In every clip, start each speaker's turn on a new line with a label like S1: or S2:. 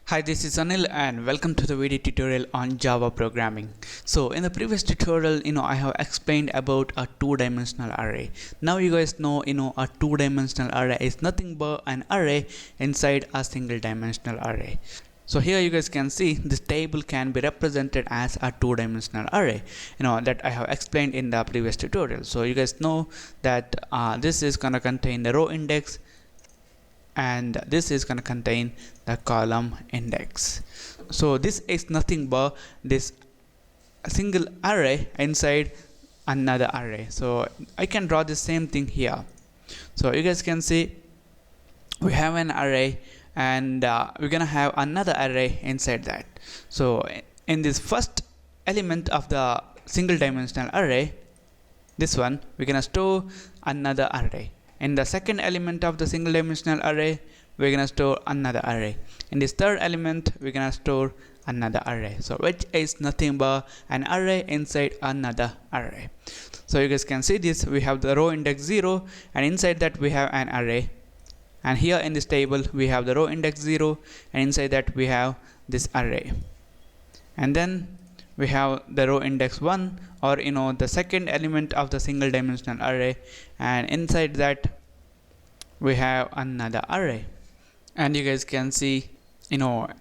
S1: Hi, this is Anil and welcome to the video tutorial on Java programming. So in the previous tutorial, I have explained about a two-dimensional array. Now you guys know, a two-dimensional array is nothing but an array inside a single dimensional array. So here you guys can see this table can be represented as a two-dimensional array, that I have explained in the previous tutorial. So you guys know that this is gonna contain the row index, and this is going to contain the column index. So this is nothing but this single array inside another array. So I can draw the same thing here. So you guys can see we have an array, and we're gonna have another array inside that. So in this first element of the single dimensional array, this one, we're gonna store another array. In the second element of the single dimensional array, we're gonna store another array. In this third element, we're gonna store another array. So which is nothing but an array inside another array. So you guys can see this, we have the row index 0, and inside that we have an array. And here in this table, we have the row index 0, and inside that we have this array. And then we have the row index 1, or the second element of the single dimensional array, and inside that we have another array. And you guys can see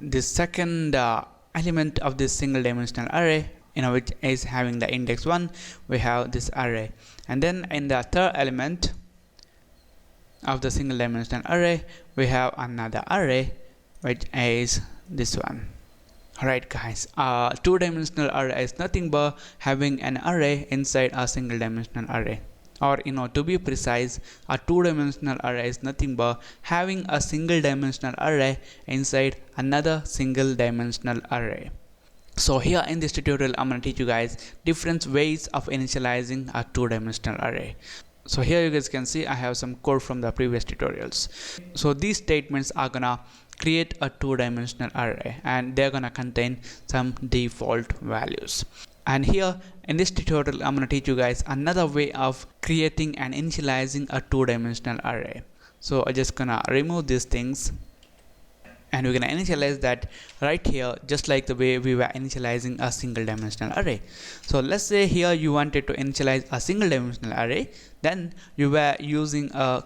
S1: this second element of this single dimensional array, which is having the index 1, we have this array. And then in the third element of the single dimensional array, we have another array, which is this one. Alright guys, a two-dimensional array is nothing but having an array inside a single dimensional array. Or to be precise, a two-dimensional array is nothing but having a single dimensional array inside another single dimensional array. So here in this tutorial, I'm going to teach you guys different ways of initializing a two-dimensional array. So here you guys can see I have some code from the previous tutorials. So these statements are gonna create a two-dimensional array, and they're gonna contain some default values. And here in this tutorial, I'm gonna teach you guys another way of creating and initializing a two-dimensional array. So I'm just gonna remove these things, and we're gonna initialize that right here, just like the way we were initializing a single dimensional array. So let's say here you wanted to initialize a single dimensional array, then you were using a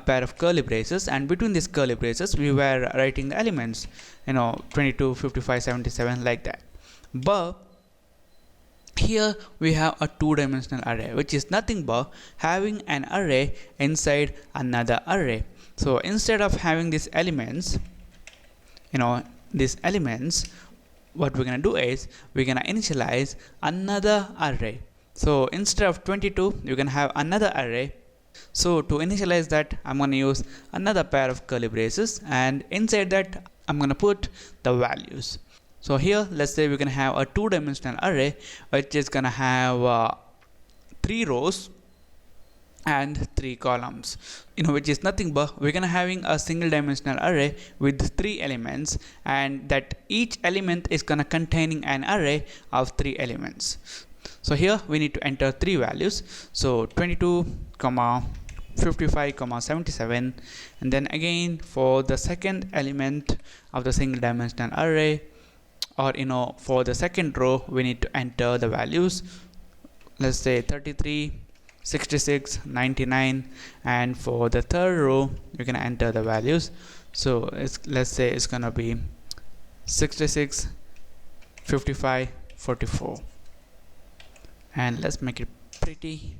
S1: pair of curly braces, and between these curly braces we were writing the elements, 22, 55, 77, like that. But here we have a two-dimensional array, which is nothing but having an array inside another array. So instead of having these elements, what we're gonna do is we're gonna initialize another array. So instead of 22, you can have another array. So to initialize that, I'm gonna use another pair of curly braces, and inside that I'm gonna put the values. So here, let's say we're gonna have a two-dimensional array, which is gonna have 3 rows and 3 columns, which is nothing but we're gonna having a single dimensional array with 3 elements, and that each element is gonna containing an array of 3 elements. So here we need to enter 3 values. So 22, 55, 77, and then again for the second element of the single dimensional array, or for the second row, we need to enter the values. Let's say 33, 66, 99, and for the third row you're gonna enter the values. So let's say it's gonna be 66, 55, 44, and let's make it pretty.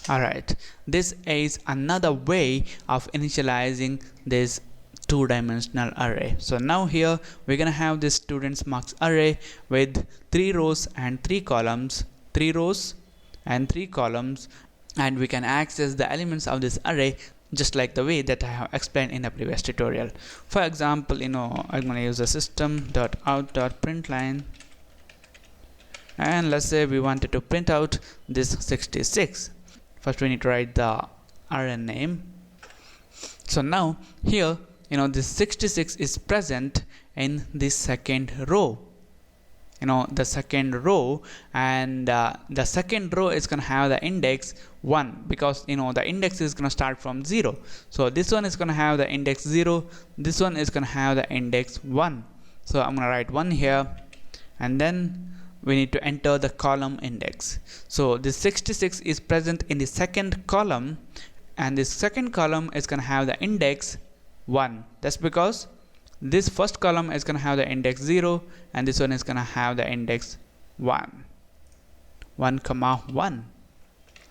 S1: Alright, this is another way of initializing this two-dimensional array. So now here we're gonna have this students marks array with 3 rows and 3 columns, 3 rows and 3 columns, and we can access the elements of this array just like the way that I have explained in the previous tutorial. For example, I'm gonna use the system.out.println, and let's say we wanted to print out this 66. First we need to write the array name. So now here this 66 is present in this second row. the second row, and the second row is going to have the index 1, because the index is going to start from 0. So this one is going to have the index 0, this one is going to have the index 1. So I'm going to write 1 here, and then we need to enter the column index. So this 66 is present in the second column, and this second column is going to have the index 1. That's because this first column is going to have the index 0, and this one is going to have the index 1. 1 comma 1.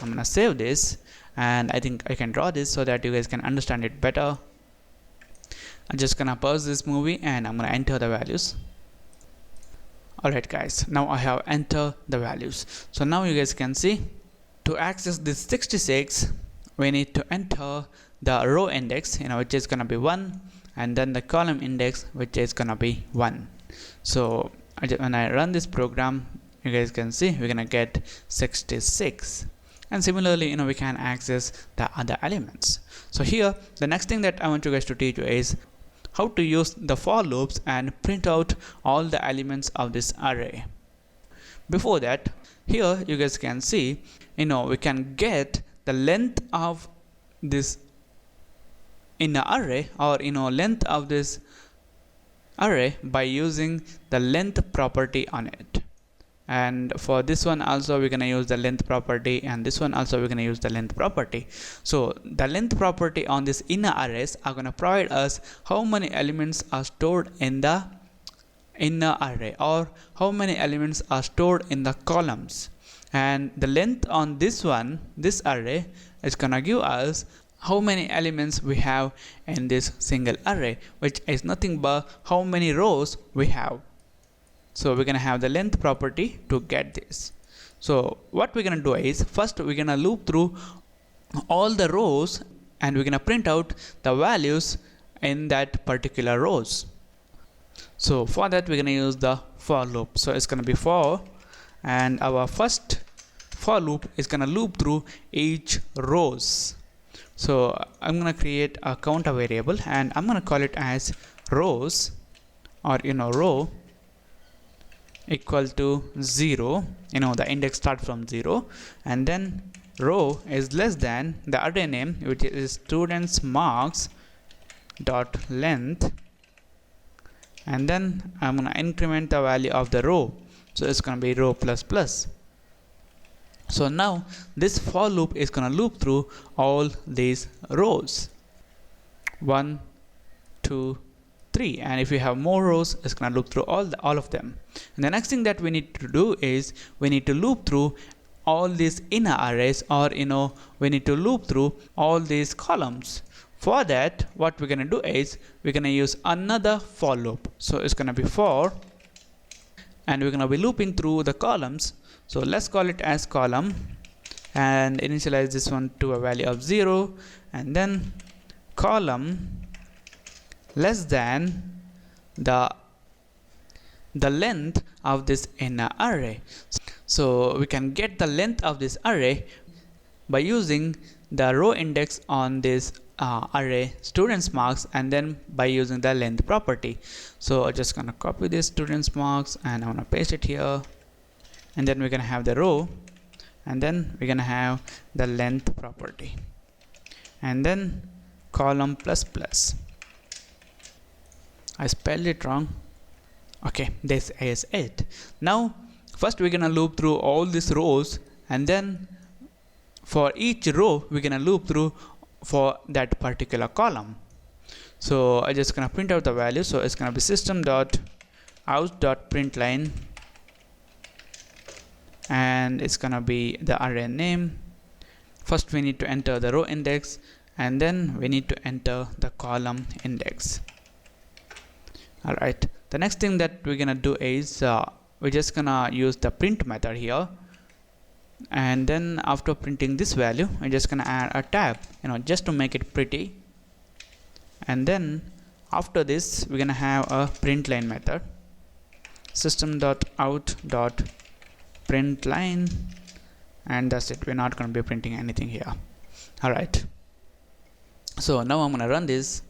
S1: I'm going to save this, and I think I can draw this so that you guys can understand it better. I'm just going to pause this movie, and I'm going to enter the values. Alright guys, now I have entered the values. So now you guys can see, to access this 66, we need to enter the row index, which is going to be 1, and then the column index, which is going to be 1. So when I run this program, you guys can see we're going to get 66. And similarly, we can access the other elements. So here, the next thing that I want you guys to teach you is how to use the for loops and print out all the elements of this array. Before that, here you guys can see, we can get the length of this inner array, or length of this array by using the length property on it. And for this one also we're going to use the length property, and this one also we're going to use the length property. So the length property on this inner arrays are going to provide us how many elements are stored in the inner array, or how many elements are stored in the columns. And the length on this array is going to give us how many elements we have in this single array, which is nothing but how many rows we have. So we're going to have the length property to get this. So what we're going to do is, first we're going to loop through all the rows, and we're going to print out the values in that particular rows. So for that we're going to use the for loop. So it's going to be for, and our first for loop is going to loop through each rows. So I'm going to create a counter variable, and I'm going to call it as rows, or row equal to 0. The index start from 0, and then row is less than the array name, which is students marks dot length, and then I'm going to increment the value of the row. So it's going to be row plus plus. So now this for loop is going to loop through all these rows, 1, 2, 3, and if you have more rows, it's going to loop through all of them. And the next thing that we need to do is, we need to loop through all these inner arrays, or we need to loop through all these columns. For that, what we're going to do is, we're going to use another for loop. So it's going to be for, and we're going to be looping through the columns. So let's call it as column, and initialize this one to a value of 0, and then column less than the length of this inner array. So we can get the length of this array by using the row index on this array students marks, and then by using the length property. So I'm just gonna copy this students marks, and I'm gonna paste it here, and then we're gonna have the row, and then we're gonna have the length property, and then column plus plus. I spelled it wrong. Okay, this is it. Now first we're gonna loop through all these rows, and then for each row we're gonna loop through for that particular column. So I'm just gonna print out the value. So it's gonna be system.out.println, and it's gonna be the array name. First we need to enter the row index, and then we need to enter the column index. Alright, the next thing that we're gonna do is, we're just gonna use the print method here, and then after printing this value, we're just gonna add a tab, just to make it pretty. And then after this, we're gonna have a println method, system.out.println, and that's it. We're not gonna be printing anything here. Alright, so now I'm gonna run this.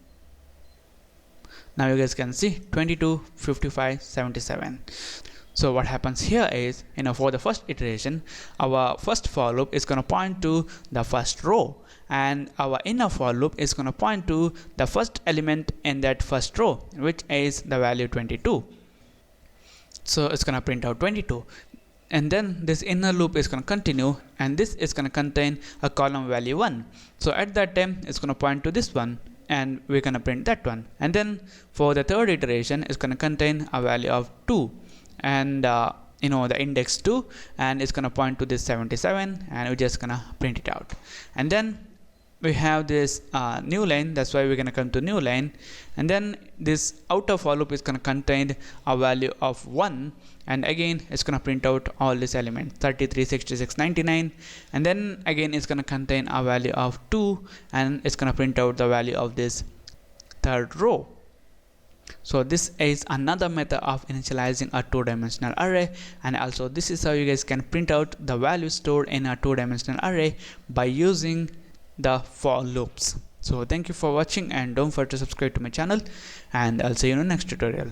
S1: Now you guys can see 22, 55, 77. So what happens here is, for the first iteration, our first for loop is going to point to the first row, and our inner for loop is going to point to the first element in that first row, which is the value 22. So it's going to print out 22. And then this inner loop is going to continue, and this is going to contain a column value 1. So at that time it's going to point to this one, and we're going to print that one. And then for the third iteration, it's going to contain a value of 2, and the index 2, and it's going to point to this 77, and we're just going to print it out. And then we have this new line, that's why we're going to come to new line. And then this outer for loop is going to contain a value of 1, and again it's going to print out all these elements 33, 66, 99. And then again it's going to contain a value of 2, and it's going to print out the value of this third row. So this is another method of initializing a two-dimensional array, and also this is how you guys can print out the value stored in a two-dimensional array by using the for loops. So thank you for watching, and don't forget to subscribe to my channel, and I'll see you in the next tutorial.